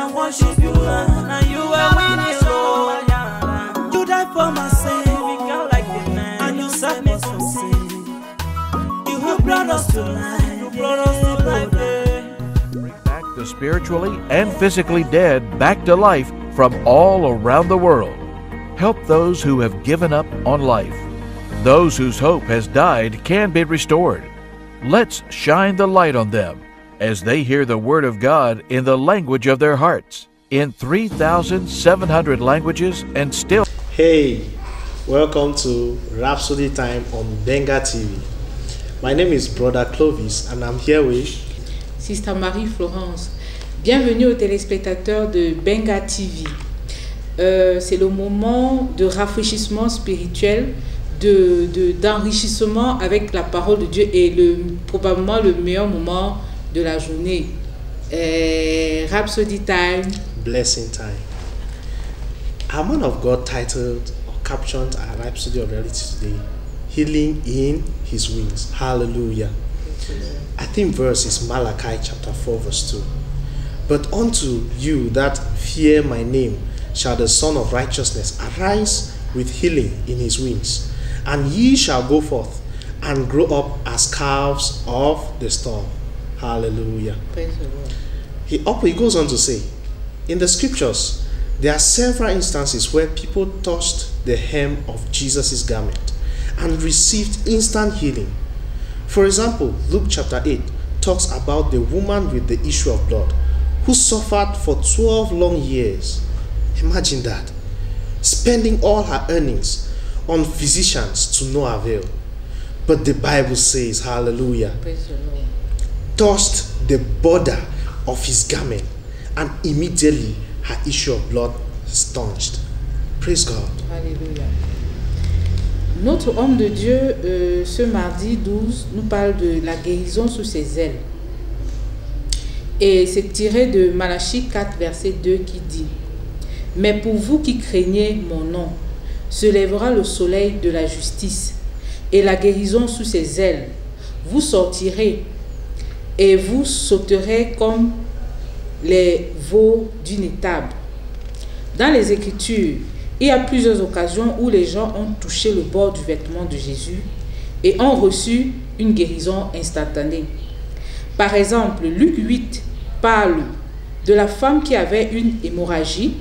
I worship you, now you are winning, Lord. You died for my sin, and you set me from sin. You brought us to life, Bring back the spiritually and physically dead back to life from all around the world. Help those who have given up on life. Those whose hope has died can be restored. Let's shine the light on them as they hear the Word of God in the language of their hearts, in 3,700 languages and still. Hey, welcome to Rhapsody Time on Benga TV. My name is Brother Clovis and I'm here with Sister Marie-Florence. Bienvenue aux téléspectateurs de Benga TV. C'est le moment de rafraîchissement spirituel, d'enrichissement avec la parole de Dieu et probablement le meilleur moment de la journée. Rhapsody Time. Blessing Time. Our man of God titled or captioned our Rhapsody of Reality today, Healing in His Wings. Hallelujah. I think verse is Malachi chapter 4 verse 2. But unto you that fear my name shall the Son of Righteousness arise with healing in his wings, and ye shall go forth and grow up as calves of the storm. Hallelujah. Praise the Lord. He goes on to say, in the scriptures, there are several instances where people touched the hem of Jesus' garment and received instant healing. For example, Luke chapter 8 talks about the woman with the issue of blood who suffered for 12 long years. Imagine that. Spending all her earnings on physicians to no avail. But the Bible says, hallelujah, praise the Lord, touched the border of his garment, and immediately her issue of blood staunched. Praise God. Hallelujah. Notre homme de Dieu, ce mardi 12, nous parle de la guérison sous ses ailes. Et c'est tiré de Malachie 4, verset 2 qui dit: mais pour vous qui craignez mon nom, se lèvera le soleil de la justice et la guérison sous ses ailes. Vous sortirez et vous sauterez comme les veaux d'une étable. Dans les Écritures, il y a plusieurs occasions où les gens ont touché le bord du vêtement de Jésus et ont reçu une guérison instantanée. Par exemple, Luc 8 parle de la femme qui avait une hémorragie,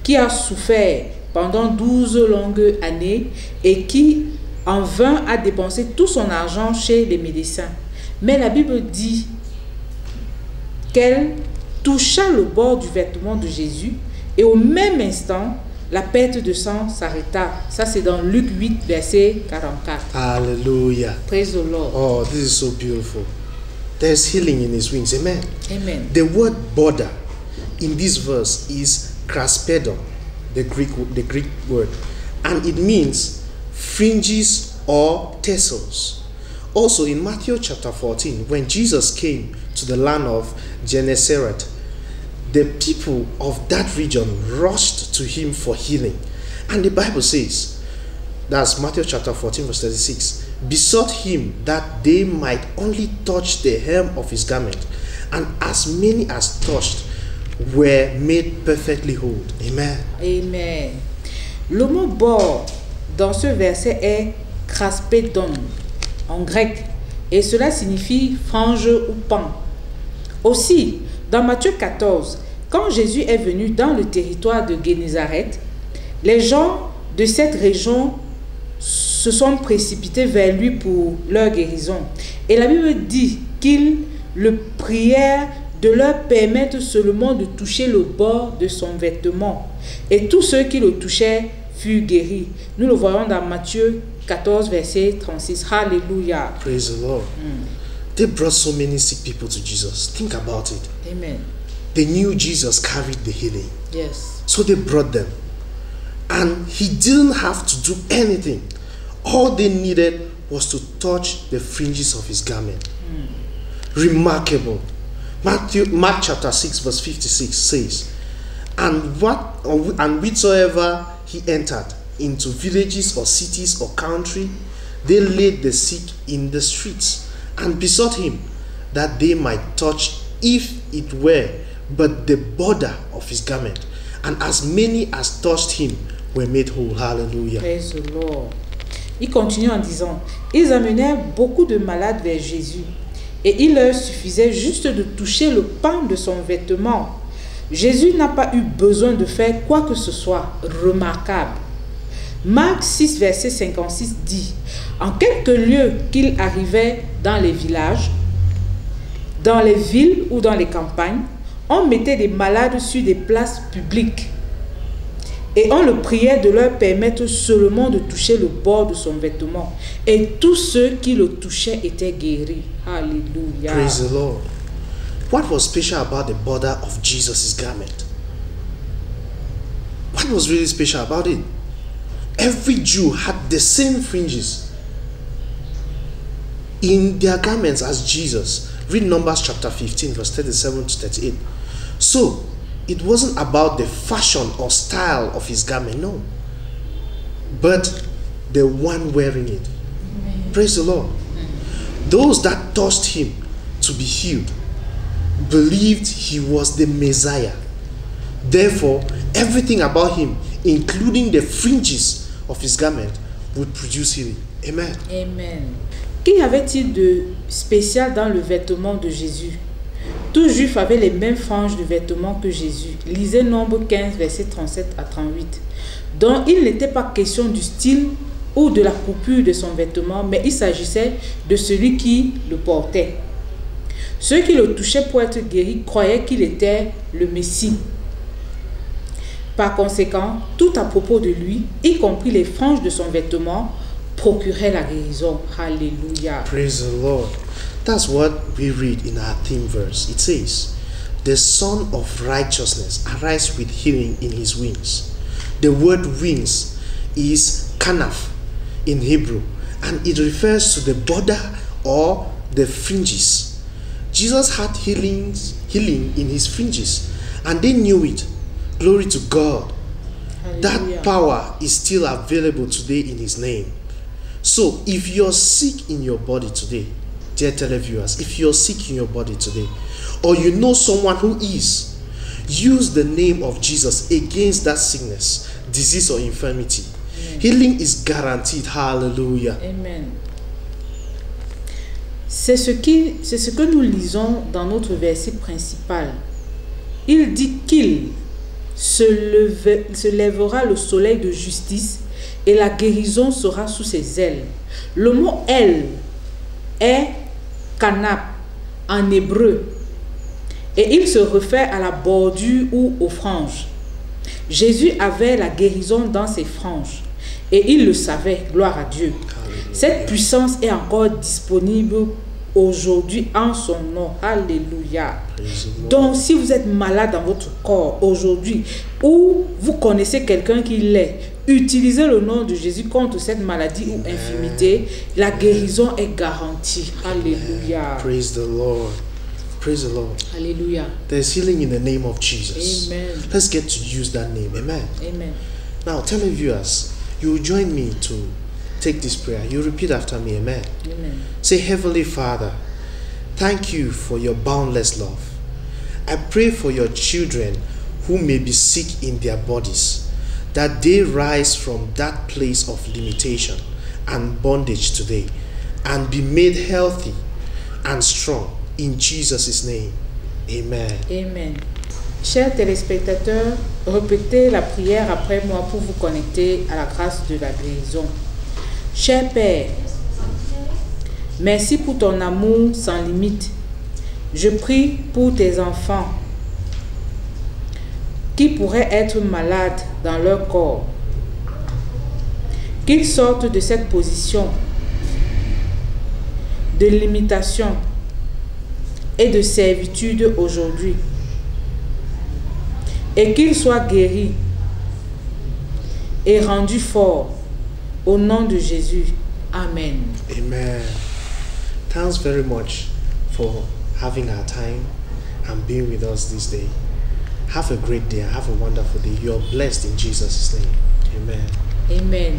qui a souffert pendant 12 longues années et qui en vain a dépensé tout son argent chez les médecins. Mais la Bible dit qu'elle toucha le bord du vêtement de Jésus et au même instant, la perte de sang s'arrêta. Ça, c'est dans Luc 8, verset 44. Hallelujah. Praise the Lord. Oh, this is so beautiful. There's healing in his wings. Amen. Amen. The word border in this verse is kraspedon, the Greek word, and it means fringes or tassels. Also in Matthew chapter 14, when Jesus came to the land of Gennesaret, the people of that region rushed to him for healing. And the Bible says, that's Matthew chapter 14 verse 36, besought him that they might only touch the hem of his garment, and as many as touched were made perfectly whole. Amen. Amen. Le mot bord dans ce verset est kraspedon en grec, et cela signifie frange ou pan. Aussi, dans Matthieu 14, quand Jésus est venu dans le territoire de Génézareth, les gens de cette région se sont précipités vers lui pour leur guérison. Et la Bible dit qu'ils le prièrent de leur permettre seulement de toucher le bord de son vêtement. Et tous ceux qui le touchaient furent guéris. Nous le voyons dans Matthieu 14, verset 36. Hallelujah. Praise the Lord. They brought so many sick people to Jesus. Think about it. Amen. They knew Jesus carried the healing. Yes. So they brought them. And he didn't have to do anything. All they needed was to touch the fringes of his garment. Remarkable. Mark chapter 6 verse 56 says, and whithersoever he entered, into villages or cities or country, they laid the sick in the streets and besought him that they might touch, if it were but the border of his garment. And as many as touched him were made whole. Hallelujah. Praise the Lord. Il continue en disant, ils amenèrent beaucoup de malades vers Jésus, et il leur suffisait juste de toucher le pan de son vêtement. Jésus n'a pas eu besoin de faire quoi que ce soit remarquable. Marc 6, verset 56 dit, en quelques lieux qu'il arrivait dans les villages, dans les villes ou dans les campagnes, on mettait des malades sur des places publiques et on le priait de leur permettre seulement de toucher le bord de son vêtement. Et tous ceux qui le touchaient étaient guéris. Alléluia. Praise the Lord. What was special about the border of Jesus' garment? What was really special about it? Every Jew had the same fringes in their garments as Jesus. Read Numbers chapter 15, verse 37 to 38. So, it wasn't about the fashion or style of his garment, no. But the one wearing it. Amen. Praise the Lord. Those that touched him to be healed believed he was the Messiah. Therefore, everything about him, including the fringes of his garment, would produce healing. Amen. Amen. Qu'y avait-il de spécial dans le vêtement de Jésus? Tout juif avait les mêmes franges de vêtements que Jésus. Lisez Nombre 15, versets 37 à 38. Donc, il n'était pas question du style ou de la coupure de son vêtement, mais il s'agissait de celui qui le portait. Ceux qui le touchaient pour être guéris croyaient qu'il était le Messie. Par conséquent, tout à propos de lui, y compris les franges de son vêtement, procurait la guérison. Hallelujah. Praise the Lord. That's what we read in our theme verse. It says, the Son of Righteousness arise with healing in his wings. The word wings is kanaf in Hebrew, and it refers to the border or the fringes. Jesus had healing in his fringes, and they knew it. Glory to God. Hallelujah. That power is still available today in his name. So if you're sick in your body today, dear televiewers, if you're sick in your body today, or you know someone who is, use the name of Jesus against that sickness, disease or infirmity. Amen. Healing is guaranteed. Hallelujah. Amen. C'est ce que nous lisons dans notre verset principal. Il dit qu'il se lèvera le soleil de justice et la guérison sera sous ses ailes. Le mot « elle » est « kanap » en hébreu et il se réfère à la bordure ou aux franges. Jésus avait la guérison dans ses franges et il le savait, gloire à Dieu. Cette puissance est encore disponible aujourd'hui en son nom. Alléluia. Donc si vous êtes malade dans votre corps aujourd'hui ou vous connaissez quelqu'un qui l'est, utilisez le nom de Jésus contre cette maladie ou infirmité. La guérison est garantie. Alléluia. Praise the Lord. Praise the Lord. Alléluia. There's healing in the name of Jesus. Amen. Let's get to use that name. Amen. Amen. Now, televiewers, you will join me to take this prayer. You repeat after me. Amen. Amen. Say, Heavenly Father, thank you for your boundless love. I pray for your children who may be sick in their bodies, that they rise from that place of limitation and bondage today and be made healthy and strong in Jesus' name. Amen. Amen. Chers téléspectateurs, répétez la prière après moi pour vous connecter à la grâce de la guérison. Cher Père, merci pour ton amour sans limite. Je prie pour tes enfants qui pourraient être malades dans leur corps, qu'ils sortent de cette position de limitation et de servitude aujourd'hui, et qu'ils soient guéris et rendus forts au nom de Jésus. Amen. Amen. Thanks very much for having our time and being with us this day. Have a great day. Have a wonderful day. You are blessed in Jesus' name. Amen. Amen.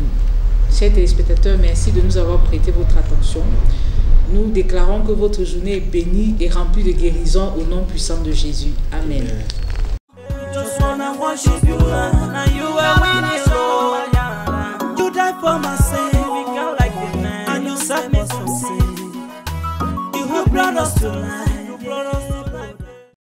Chers téléspectateurs, merci de nous avoir prêté votre attention. Nous déclarons que votre journée est bénie et remplie de guérison au nom puissant de Jésus. Amen. Just wanna worship you, now you are winning, Lord. You died for my sin, and you set me from sin. You have brought us to life.